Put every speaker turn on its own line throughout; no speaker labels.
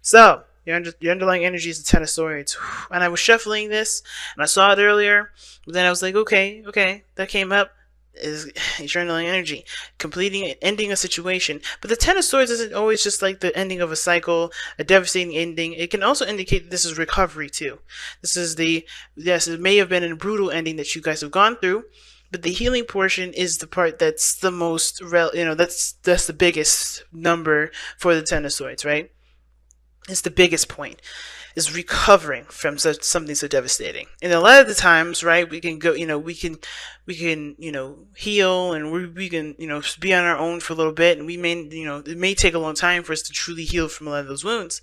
So your underlying energy is the Ten of Swords, and I was shuffling this, and I saw it earlier. But then I was like, okay, that came up. Is your underlying energy completing, ending a situation? But the Ten of Swords isn't always just like the ending of a cycle, a devastating ending. It can also indicate that this is recovery too. This is yes, it may have been a brutal ending that you guys have gone through, but the healing portion is the part that's the most that's the biggest number for the Ten of Swords, right? It's the biggest point, is recovering from something so devastating. And a lot of the times, right, we can go, we can heal, and we can be on our own for a little bit, and we may it may take a long time for us to truly heal from a lot of those wounds.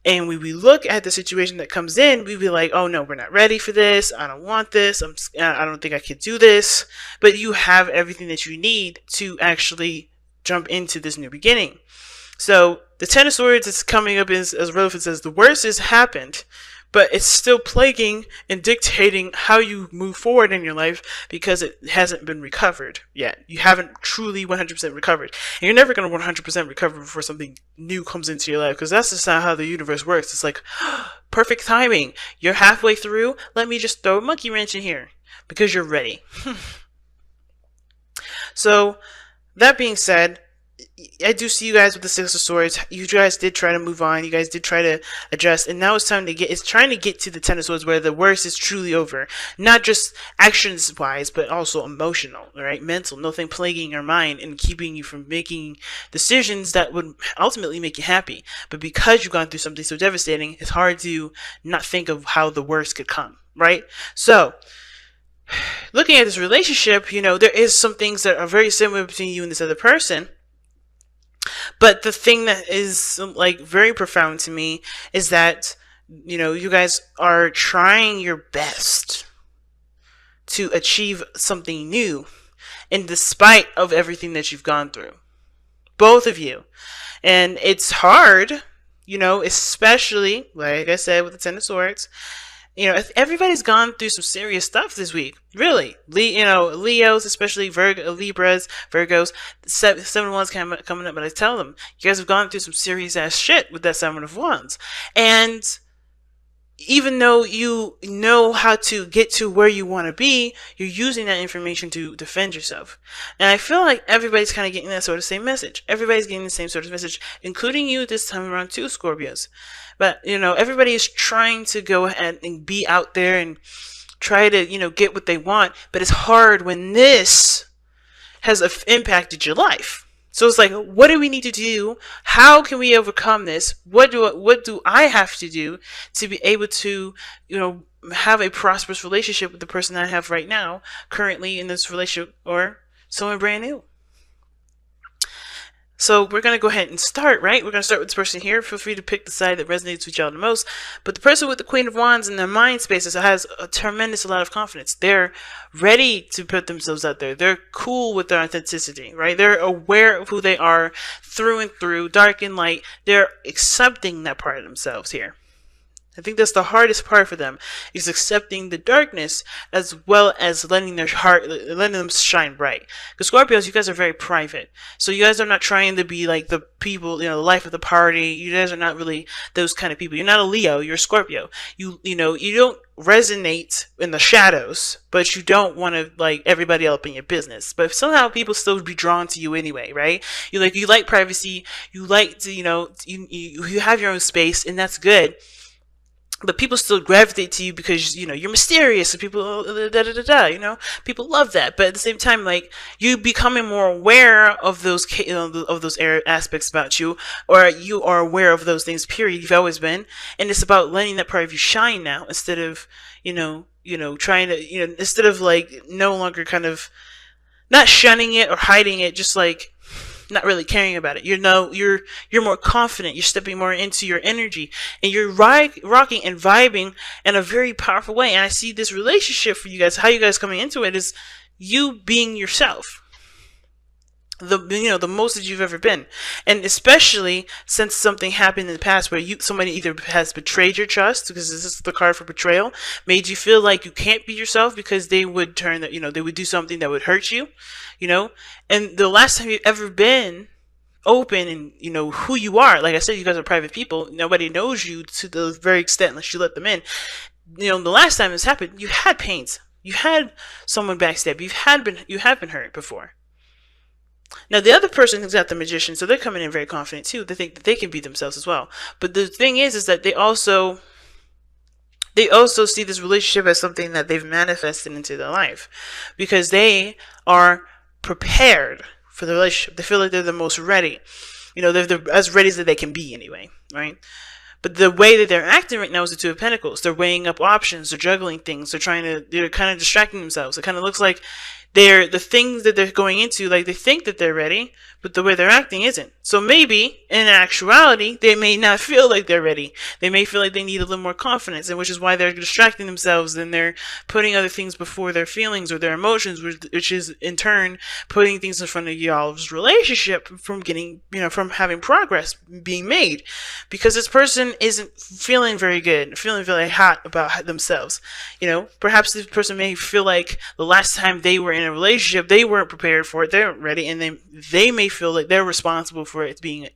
And when we look at the situation that comes in, we be like, oh no, we're not ready for this. I don't want this. I don't think I could do this. But you have everything that you need to actually jump into this new beginning. So the Ten of Swords is coming up as relevant says the worst has happened, but it's still plaguing and dictating how you move forward in your life because it hasn't been recovered yet. You haven't truly 100% recovered. And you're never going to 100% recover before something new comes into your life, because that's just not how the universe works. It's like, perfect timing. You're halfway through. Let me just throw a monkey wrench in here because you're ready. So that being said, I do see you guys with the Six of Swords. You guys did try to move on. You guys did try to adjust, and now it's time to trying to get to the Ten of Swords where the worst is truly over. Not just actions wise, but also emotional, right? Mental, nothing plaguing your mind and keeping you from making decisions that would ultimately make you happy. But because you've gone through something so devastating, it's hard to not think of how the worst could come, right? So looking at this relationship, there is some things that are very similar between you and this other person. But the thing that is like very profound to me is that, you guys are trying your best to achieve something new, in despite of everything that you've gone through. Both of you. And it's hard, especially, like I said, with the Ten of Swords. Everybody's gone through some serious stuff this week. Really. Leos, especially Libras, Virgos, 7-1s coming up, but I tell them, you guys have gone through some serious ass shit with that 7 of Wands. And even though you know how to get to where you want to be, you're using that information to defend yourself. And I feel like everybody's kind of getting that sort of same message. Everybody's getting the same sort of message, including you this time around too, Scorpios. But, everybody is trying to go ahead and be out there and try to, get what they want. But it's hard when this has impacted your life. So it's like, what do we need to do? How can we overcome this? What do I have to do to be able to, have a prosperous relationship with the person I have right now, currently in this relationship, or someone brand new? So we're going to go ahead and start, right? We're going to start with this person here. Feel free to pick the side that resonates with y'all the most. But the person with the Queen of Wands in their mind spaces has a tremendous amount of confidence. They're ready to put themselves out there. They're cool with their authenticity, right? They're aware of who they are through and through, dark and light. They're accepting that part of themselves here. I think that's the hardest part for them, is accepting the darkness as well as letting them shine bright. Because Scorpios, you guys are very private. So you guys are not trying to be like the people, the life of the party. You guys are not really those kind of people. You're not a Leo, you're a Scorpio. You don't resonate in the shadows, but you don't want to like everybody up in your business. But somehow people still be drawn to you anyway, right? You like privacy. You like to, you have your own space, and that's good. But people still gravitate to you because, you're mysterious, and people, people love that. But at the same time, like, you becoming more aware of those, of those aspects about you, or you are aware of those things, period. You've always been. And it's about letting that part of you shine now, instead of, trying to, instead of like no longer kind of not shunning it or hiding it, just like, not really caring about it. You're more confident. You're stepping more into your energy, and you're rocking and vibing in a very powerful way. And I see this relationship for you guys, how you guys coming into it, is you being yourself. The most that you've ever been. And especially since something happened in the past where somebody either has betrayed your trust, because this is the card for betrayal, made you feel like you can't be yourself because they would they would do something that would hurt you, and the last time you've ever been open and who you are. Like I said, you guys are private people. Nobody knows you to the very extent unless you let them in. The last time this happened, you had pains. You had someone backstab. You have been hurt before. Now the other person has got the magician, so they're coming in very confident too. They think that they can be themselves as well. But the thing is that they also see this relationship as something that they've manifested into their life, because they are prepared for the relationship. They feel like they're the most ready. They're as ready as they can be anyway, right? But the way that they're acting right now is the Two of Pentacles. They're weighing up options. They're juggling things. They're kind of distracting themselves. It kind of looks like the things that they're going into, like they think that they're ready, but the way they're acting isn't. So maybe in actuality, they may not feel like they're ready. They may feel like they need a little more confidence, and which is why they're distracting themselves and they're putting other things before their feelings or their emotions, which is in turn putting things in front of y'all's relationship from getting, from having progress being made, because this person isn't feeling very good, feeling very hot about themselves. Perhaps this person may feel like the last time they were in a relationship, they weren't prepared for it, they weren't ready, and they may feel like they're responsible for it being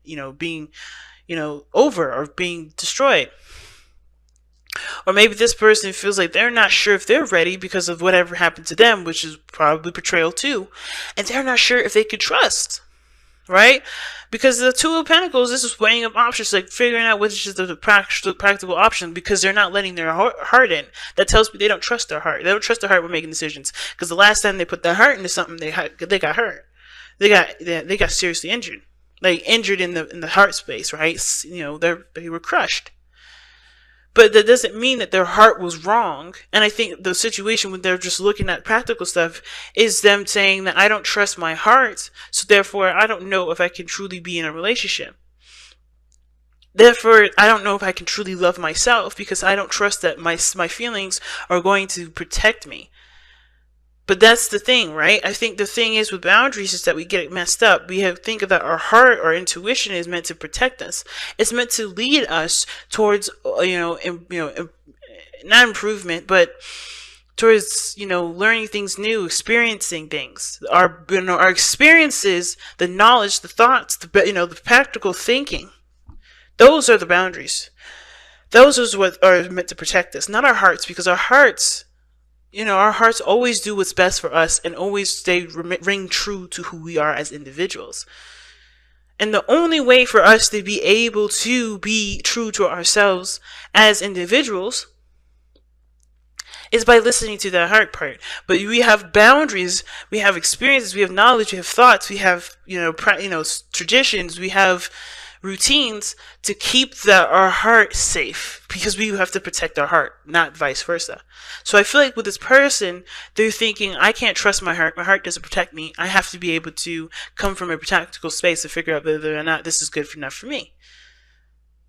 over or being destroyed. Or maybe this person feels like they're not sure if they're ready because of whatever happened to them, which is probably betrayal too, and they're not sure if they could trust, right? Because the Two of Pentacles, this is weighing up options, like figuring out which is the practical option, because they're not letting their heart in. That tells me they don't trust their heart. They don't trust their heart when making decisions, because the last time they put their heart into something, they got hurt. They got seriously injured, like injured in the heart space, right? They were crushed. But that doesn't mean that their heart was wrong. And I think the situation when they're just looking at practical stuff is them saying that I don't trust my heart, so therefore I don't know if I can truly be in a relationship. Therefore, I don't know if I can truly love myself, because I don't trust that my feelings are going to protect me. But that's the thing, right? I think the thing is with boundaries is that we get it messed up. We think that our heart, our intuition is meant to protect us. It's meant to lead us towards, not improvement, but towards, learning things new, experiencing things. Our experiences, the knowledge, the thoughts, the practical thinking. Those are the boundaries. Those are what are meant to protect us, not our hearts, because our hearts always do what's best for us and always ring true to who we are as individuals. And the only way for us to be able to be true to ourselves as individuals is by listening to that heart part. But we have boundaries, we have experiences, we have knowledge, we have thoughts, we have traditions, we have routines to keep our heart safe, because we have to protect our heart, not vice versa. So I feel like with this person, they're thinking, I can't trust my heart doesn't protect me, I have to be able to come from a practical space to figure out whether or not this is good enough for me.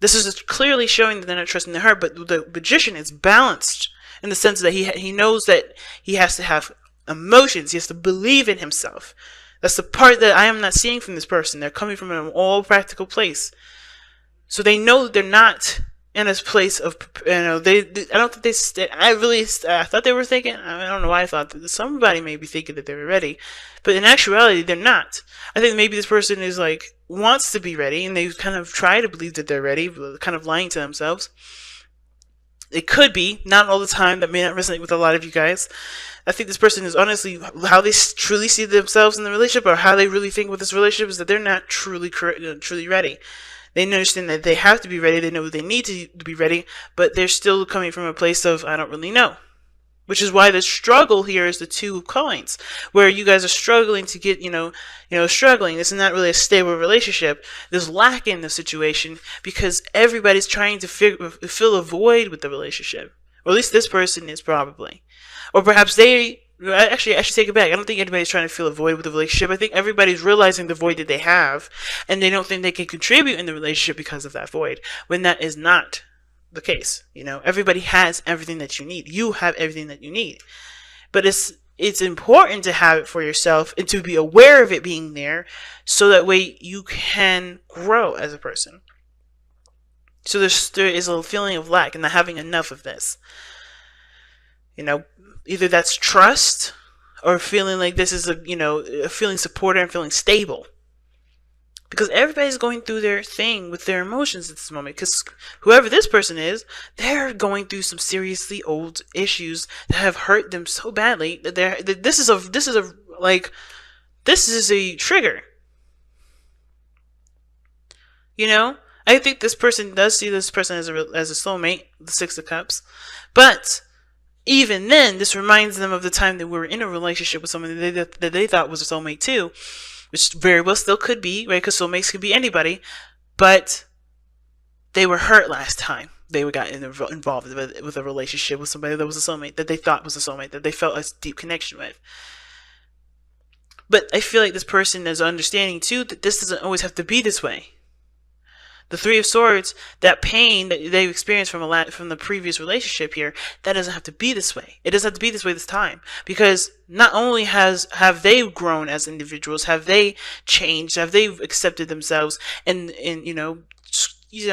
This is clearly showing that they're not trusting their heart, but the magician is balanced in the sense that he knows that he has to have emotions, he has to believe in himself. That's the part that I am not seeing from this person. They're coming from an all practical place. So they know that they're not in a place of, I don't think I thought they were thinking, I don't know why I thought that somebody may be thinking that they were ready. But in actuality, they're not. I think maybe this person is wants to be ready, and they kind of try to believe that they're ready, kind of lying to themselves. It could be, not all the time, that may not resonate with a lot of you guys. I think this person is honestly, how they truly see themselves in the relationship, or how they really think with this relationship, is that they're not truly ready. They understand that they have to be ready, they know they need to be ready, but they're still coming from a place of, I don't really know. Which is why the struggle here is the Two of Coins, where you guys are struggling to get, struggling. This is not really a stable relationship. There's lack in the situation because everybody's trying to fill a void with the relationship. Or at least this person is probably. Or perhaps I should take it back. I don't think anybody's trying to fill a void with the relationship. I think everybody's realizing the void that they have, and they don't think they can contribute in the relationship because of that void, when that is not the case. Everybody has everything that you need. You have everything that you need. But it's important to have it for yourself and to be aware of it being there, so that way you can grow as a person. So there is a feeling of lack and not having enough of this. Either that's trust, or feeling like this is feeling supported and feeling stable. Because everybody's going through their thing with their emotions at this moment. Because whoever this person is, they're going through some seriously old issues that have hurt them so badly that this is a trigger. You know, I think this person does see this person as a soulmate, the Six of Cups, but even then, this reminds them of the time that we were in a relationship with someone that they thought was a soulmate too, which very well still could be, right? Because soulmates could be anybody, but they were hurt last time they got involved with a relationship with somebody that was a soulmate, that they thought was a soulmate, that they felt a deep connection with. But I feel like this person is understanding too that this doesn't always have to be this way. The Three of Swords, that pain that they've experienced from the previous relationship here, that doesn't have to be this way. It doesn't have to be this way this time. Because not only have they grown as individuals, have they changed, have they accepted themselves and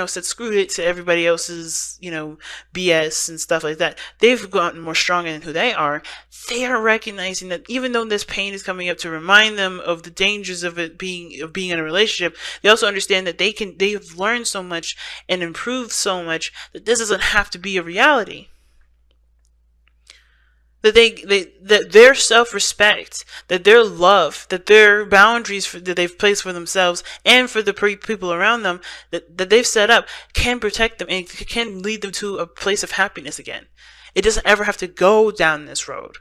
said screw it to everybody else's, BS and stuff like that. They've gotten more stronger in who they are. They are recognizing that even though this pain is coming up to remind them of the dangers of being in a relationship, they also understand that they've learned so much and improved so much that this doesn't have to be a reality. That their self-respect, that their love, that their boundaries that they've placed for themselves and for the people around them that they've set up can protect them and can lead them to a place of happiness again. It doesn't ever have to go down this road.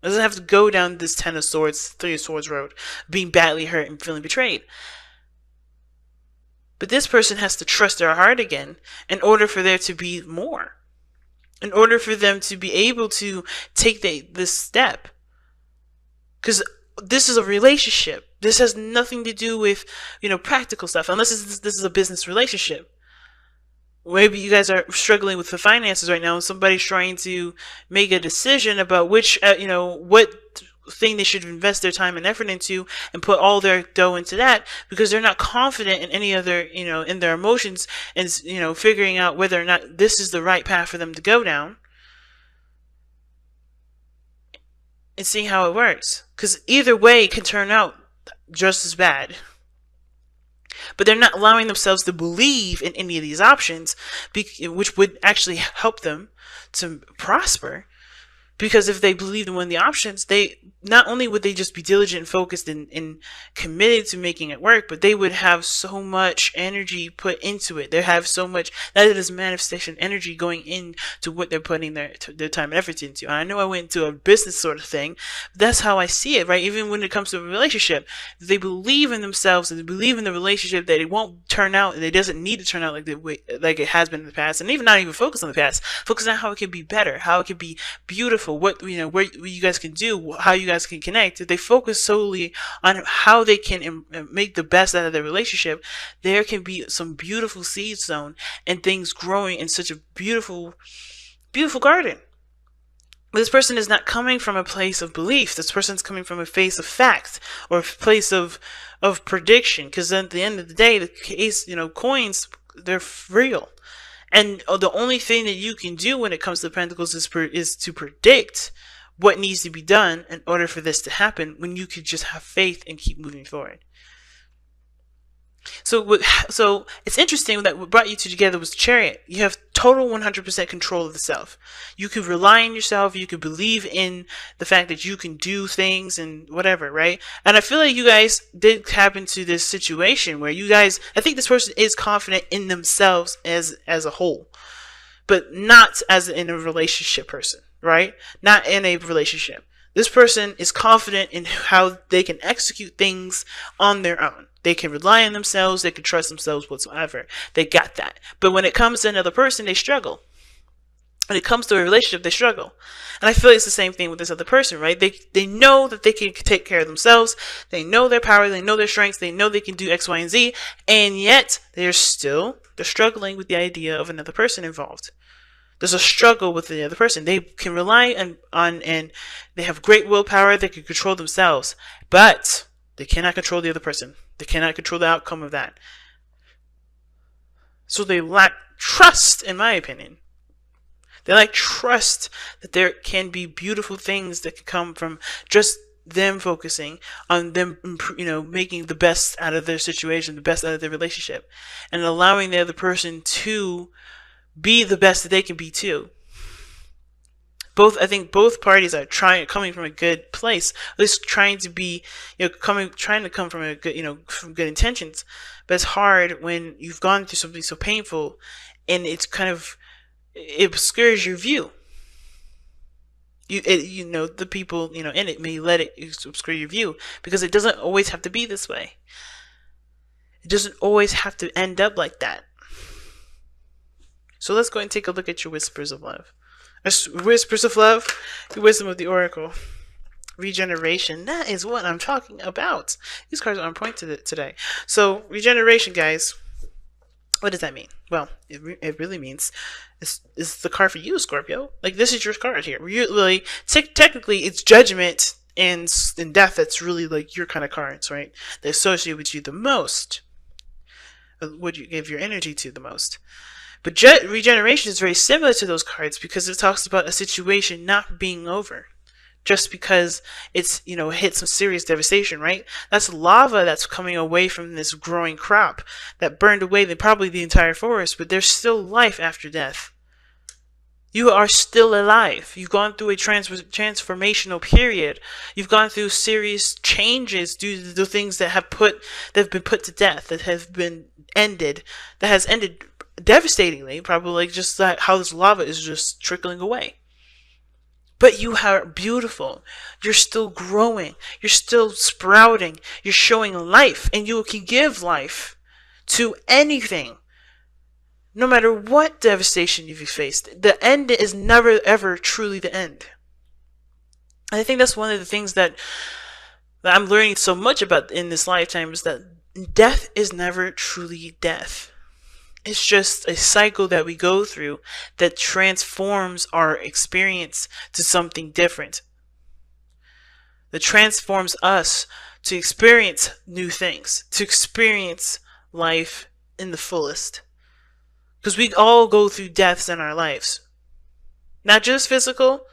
It doesn't have to go down this Ten of Swords, Three of Swords road, being badly hurt and feeling betrayed. But this person has to trust their heart again in order for there to be more. In order for them to be able to take this step. Because this is a relationship. This has nothing to do with, practical stuff. Unless this is a business relationship. Maybe you guys are struggling with the finances right now and somebody's trying to make a decision about what thing they should invest their time and effort into and put all their dough into that because they're not confident in any other, in their emotions and, figuring out whether or not this is the right path for them to go down and seeing how it works. Because either way can turn out just as bad. But they're not allowing themselves to believe in any of these options, which would actually help them to prosper. Because if they believed in one of the options, they not only would they just be diligent and focused and committed to making it work, but they would have so much energy put into it. They have so much, that is manifestation energy going into what they're putting their time and effort into. And I know I went into a business sort of thing. But that's how I see it, right? Even when it comes to a relationship, they believe in themselves and they believe in the relationship that it won't turn out, and it doesn't need to turn out like it has been in the past. And even not even focus on the past, focus on how it can be better, how it can be beautiful. What where you guys can do, how you guys can connect. If they focus solely on how they can make the best out of their relationship, there can be some beautiful seeds sown and things growing in such a beautiful, beautiful garden. This person is not coming from a place of belief. This person's coming from a place of fact or a place of prediction. Because at the end of the day, the case, coins, they're real. And the only thing that you can do when it comes to the Pentacles is to predict what needs to be done in order for this to happen, when you could just have faith and keep moving forward. So it's interesting that what brought you two together was the Chariot. You have total 100% control of the self. You could rely on yourself. You could believe in the fact that you can do things and whatever, right? And I feel like you guys did tap into this situation where I think this person is confident in themselves as a whole, but not as in a relationship person, right? Not in a relationship. This person is confident in how they can execute things on their own. They can rely on themselves. They can trust themselves whatsoever. They got that. But when it comes to another person, they struggle. When it comes to a relationship, they struggle. And I feel like it's the same thing with this other person, right? They know that they can take care of themselves. They know their power. They know their strengths. They know they can do X, Y, and Z. And yet, they're struggling with the idea of another person involved. There's a struggle with the other person. They can rely on and they have great willpower. They can control themselves. But they cannot control the other person. They cannot control the outcome of that. So they lack trust, in my opinion. They lack trust that there can be beautiful things that can come from just them focusing on them, making the best out of their situation, the best out of their relationship, and allowing the other person to be the best that they can be too. I think both parties are coming from a good place, at least trying to be, trying to come from a good, from good intentions. But it's hard when you've gone through something so painful, and it's it obscures your view. The people, in it may let it obscure your view, because it doesn't always have to be this way. It doesn't always have to end up like that. So let's go and take a look at your whispers of love. Whispers of love, the wisdom of the oracle. Regeneration, that is what I'm talking about. These cards are on point today. So regeneration, guys, what does that mean? Well, it really means it's the card for you, Scorpio. Like, this is your card here. Really, technically, it's judgment and death. That's really like your kind of cards, right? They associate with you the most. What you give your energy to the most. But regeneration is very similar to those cards, because it talks about a situation not being over just because it's, hit some serious devastation, right? That's lava that's coming away from this growing crop that burned away probably the entire forest, but there's still life after death. You are still alive. You've gone through a transformational period. You've gone through serious changes due to the things that have been put to death, that has ended devastatingly, probably, just like how this lava is just trickling away. But you are beautiful. You're still growing. You're still sprouting. You're showing life, and you can give life to anything. No matter what devastation you've faced, the end is never ever truly the end. And I think that's one of the things that I'm learning so much about in this lifetime, is that death is never truly death. It's just a cycle that we go through that transforms our experience to something different. That transforms us to experience new things, to experience life in the fullest. Because we all go through deaths in our lives. Not just physical,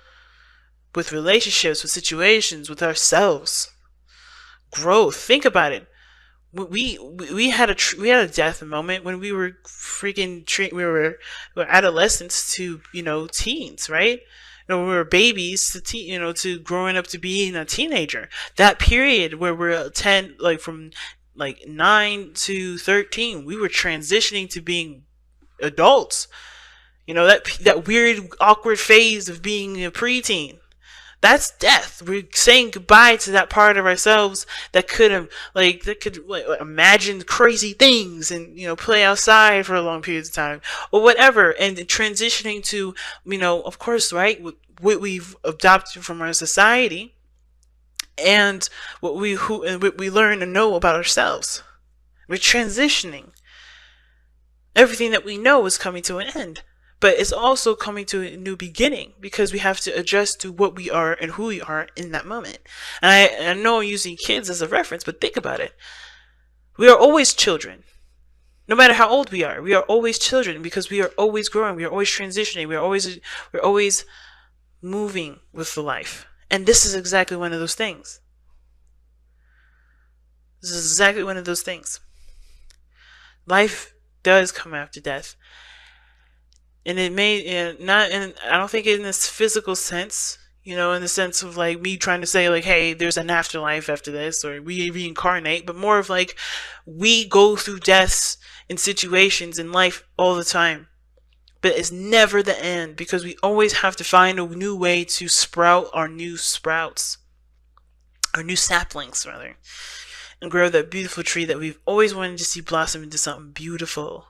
with relationships, with situations, with ourselves. Growth. Think about it. We had a death moment when we were we were adolescents to teens, right? When we were babies to to growing up to being a teenager. That period where we're 10, like from 9 to 13, we were transitioning to being adults. That weird awkward phase of being a preteen. That's death. We're saying goodbye to that part of ourselves that could imagine crazy things and play outside for long periods of time or whatever, and transitioning to of course, right, what we've adopted from our society and what we learn and know about ourselves. We're transitioning. Everything that we know is coming to an end. But it's also coming to a new beginning, because we have to adjust to what we are and who we are in that moment. And I know I'm using kids as a reference, but think about it. We are always children. No matter how old we are always children, because we are always growing, we are always transitioning, we're always moving with the life. And this is exactly one of those things. This is exactly one of those things. Life does come after death. And it may not, and I don't think in this physical sense, in the sense of like me trying to say like, hey, there's an afterlife after this, or we reincarnate, but more of like, we go through deaths in situations in life all the time. But it's never the end, because we always have to find a new way to sprout our new sprouts, our new saplings rather, and grow that beautiful tree that we've always wanted to see blossom into something beautiful.